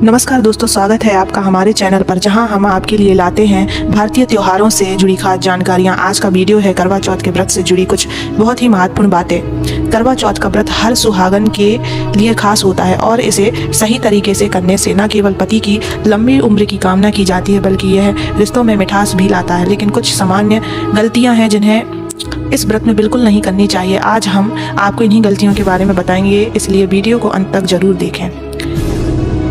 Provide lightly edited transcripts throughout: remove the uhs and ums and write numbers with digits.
नमस्कार दोस्तों, स्वागत है आपका हमारे चैनल पर, जहां हम आपके लिए लाते हैं भारतीय त्योहारों से जुड़ी खास जानकारियां। आज का वीडियो है करवा चौथ के व्रत से जुड़ी कुछ बहुत ही महत्वपूर्ण बातें। करवा चौथ का व्रत हर सुहागन के लिए खास होता है और इसे सही तरीके से करने से न केवल पति की लंबी उम्र की कामना की जाती है, बल्कि यह रिश्तों में मिठास भी लाता है। लेकिन कुछ सामान्य गलतियाँ हैं जिन्हें इस व्रत में बिल्कुल नहीं करनी चाहिए। आज हम आपको इन्हीं गलतियों के बारे में बताएंगे, इसलिए वीडियो को अंत तक जरूर देखें।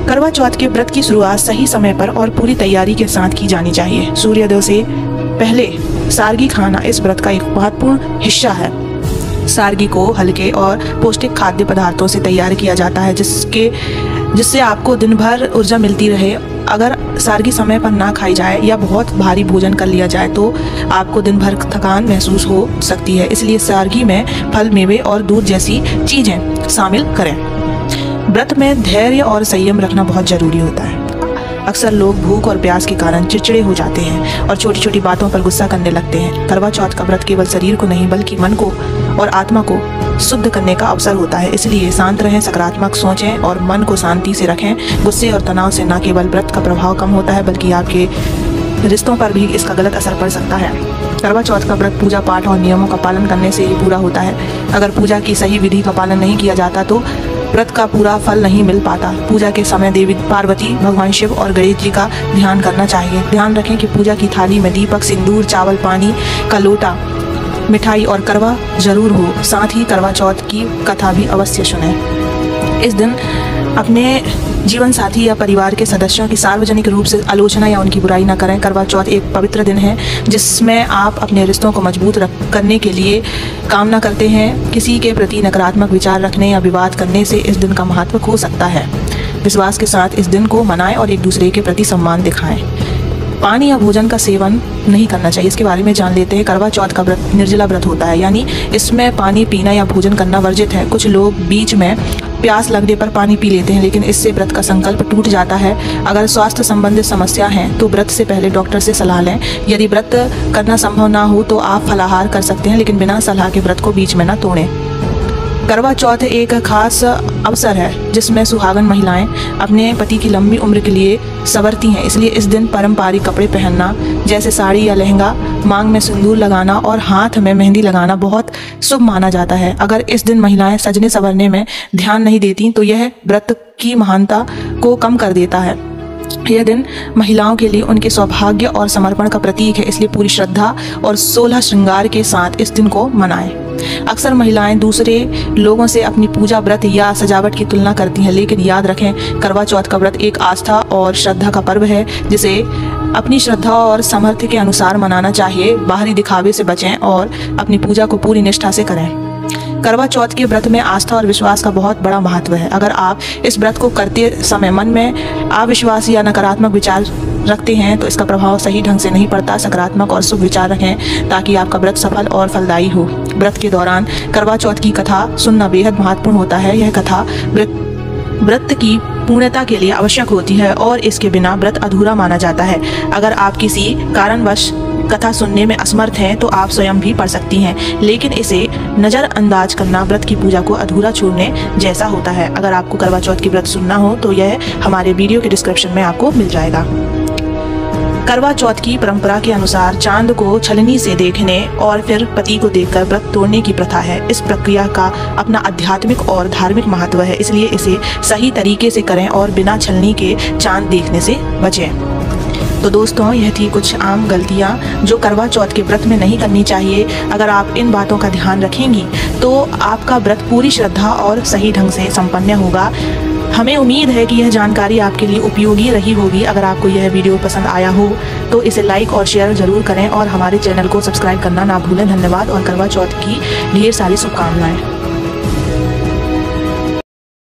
करवा चौथ के व्रत की शुरुआत सही समय पर और पूरी तैयारी के साथ की जानी चाहिए। सूर्योदय से पहले सारगी खाना इस व्रत का एक महत्वपूर्ण हिस्सा है। सारगी को हल्के और पौष्टिक खाद्य पदार्थों से तैयार किया जाता है, जिससे आपको दिन भर ऊर्जा मिलती रहे। अगर सारगी समय पर ना खाई जाए या बहुत भारी भोजन कर लिया जाए तो आपको दिन भर थकान महसूस हो सकती है। इसलिए सारगी में फल, मेवे और दूध जैसी चीजें शामिल करें। व्रत में धैर्य और संयम रखना बहुत जरूरी होता है। अक्सर लोग भूख और प्यास के कारण चिड़चिड़े हो जाते हैं और छोटी छोटी बातों पर गुस्सा करने लगते हैं। करवा चौथ का व्रत केवल शरीर को नहीं बल्कि मन को और आत्मा को शुद्ध करने का अवसर होता है। इसलिए शांत रहें, सकारात्मक सोचें और मन को शांति से रखें। गुस्से और तनाव से न केवल व्रत का प्रभाव कम होता है, बल्कि आपके रिश्तों पर भी इसका गलत असर पड़ सकता है। करवा चौथ का व्रत पूजा पाठ और नियमों का पालन करने से ही पूरा होता है। अगर पूजा की सही विधि का पालन नहीं किया जाता तो व्रत का पूरा फल नहीं मिल पाता। पूजा के समय देवी पार्वती, भगवान शिव और गणेश जी का ध्यान करना चाहिए। ध्यान रखें कि पूजा की थाली में दीपक, सिंदूर, चावल, पानी का लोटा, मिठाई और करवा जरूर हो। साथ ही करवा चौथ की कथा भी अवश्य सुनें। इस दिन अपने जीवन साथी या परिवार के सदस्यों की सार्वजनिक रूप से आलोचना या उनकी बुराई न करें। करवा चौथ एक पवित्र दिन है जिसमें आप अपने रिश्तों को मजबूत करने के लिए कामना करते हैं। किसी के प्रति नकारात्मक विचार रखने या विवाद करने से इस दिन का महत्व खो सकता है। विश्वास के साथ इस दिन को मनाएं और एक दूसरे के प्रति सम्मान दिखाएं। पानी या भोजन का सेवन नहीं करना चाहिए, इसके बारे में जान लेते हैं। करवा चौथ का व्रत निर्जला व्रत होता है, यानी इसमें पानी पीना या भोजन करना वर्जित है। कुछ लोग बीच में प्यास लगने पर पानी पी लेते हैं, लेकिन इससे व्रत का संकल्प टूट जाता है। अगर स्वास्थ्य संबंधित समस्या है तो व्रत से पहले डॉक्टर से सलाह लें। यदि व्रत करना संभव ना हो तो आप फलाहार कर सकते हैं, लेकिन बिना सलाह के व्रत को बीच में ना तोड़ें। करवा चौथ एक खास अवसर है जिसमें सुहागन महिलाएं अपने पति की लंबी उम्र के लिए संवरती हैं। इसलिए इस दिन पारंपरिक कपड़े पहनना, जैसे साड़ी या लहंगा, मांग में सिंदूर लगाना और हाथ में मेहंदी लगाना बहुत शुभ माना जाता है। अगर इस दिन महिलाएं सजने संवरने में ध्यान नहीं देती तो यह व्रत की महानता को कम कर देता है। यह दिन महिलाओं के लिए उनके सौभाग्य और समर्पण का प्रतीक है, इसलिए पूरी श्रद्धा और 16 श्रृंगार के साथ इस दिन को मनाएं। अक्सर महिलाएं दूसरे लोगों से अपनी पूजा, व्रत या सजावट की तुलना करती हैं, लेकिन याद रखें करवा चौथ का व्रत एक आस्था और श्रद्धा का पर्व है जिसे अपनी श्रद्धा और सामर्थ्य के अनुसार मनाना चाहिए। बाहरी दिखावे से बचें और अपनी पूजा को पूरी निष्ठा से करें। करवा चौथ के व्रत में आस्था और विश्वास का बहुत बड़ा महत्व है। अगर आप इस व्रत को करते समय मन में अविश्वास या नकारात्मक विचार रखते हैं तो इसका प्रभाव सही ढंग से नहीं पड़ता। सकारात्मक और शुभ विचार रखें ताकि आपका व्रत सफल और फलदायी हो। व्रत के दौरान करवा चौथ की कथा सुनना बेहद महत्वपूर्ण होता है। यह कथा व्रत की पूर्णता के लिए आवश्यक होती है और इसके बिना व्रत अधूरा माना जाता है। अगर आप किसी कारणवश कथा सुनने में असमर्थ हैं तो आप स्वयं भी पढ़ सकती हैं, लेकिन इसे नज़रअंदाज करना व्रत की पूजा को अधूरा छोड़ने जैसा होता है। अगर आपको करवा चौथ की व्रत सुनना हो तो यह हमारे वीडियो के डिस्क्रिप्शन में आपको मिल जाएगा। करवा चौथ की परंपरा के अनुसार चांद को छलनी से देखने और फिर पति को देखकर व्रत तोड़ने की प्रथा है। इस प्रक्रिया का अपना आध्यात्मिक और धार्मिक महत्व है, इसलिए इसे सही तरीके से करें और बिना छलनी के चांद देखने से बचें। तो दोस्तों, यह थी कुछ आम गलतियां जो करवा चौथ के व्रत में नहीं करनी चाहिए। अगर आप इन बातों का ध्यान रखेंगी तो आपका व्रत पूरी श्रद्धा और सही ढंग से संपन्न होगा। हमें उम्मीद है कि यह जानकारी आपके लिए उपयोगी रही होगी। अगर आपको यह वीडियो पसंद आया हो तो इसे लाइक और शेयर जरूर करें और हमारे चैनल को सब्सक्राइब करना ना भूलें। धन्यवाद और करवा चौथ की ढेर सारी शुभकामनाएं।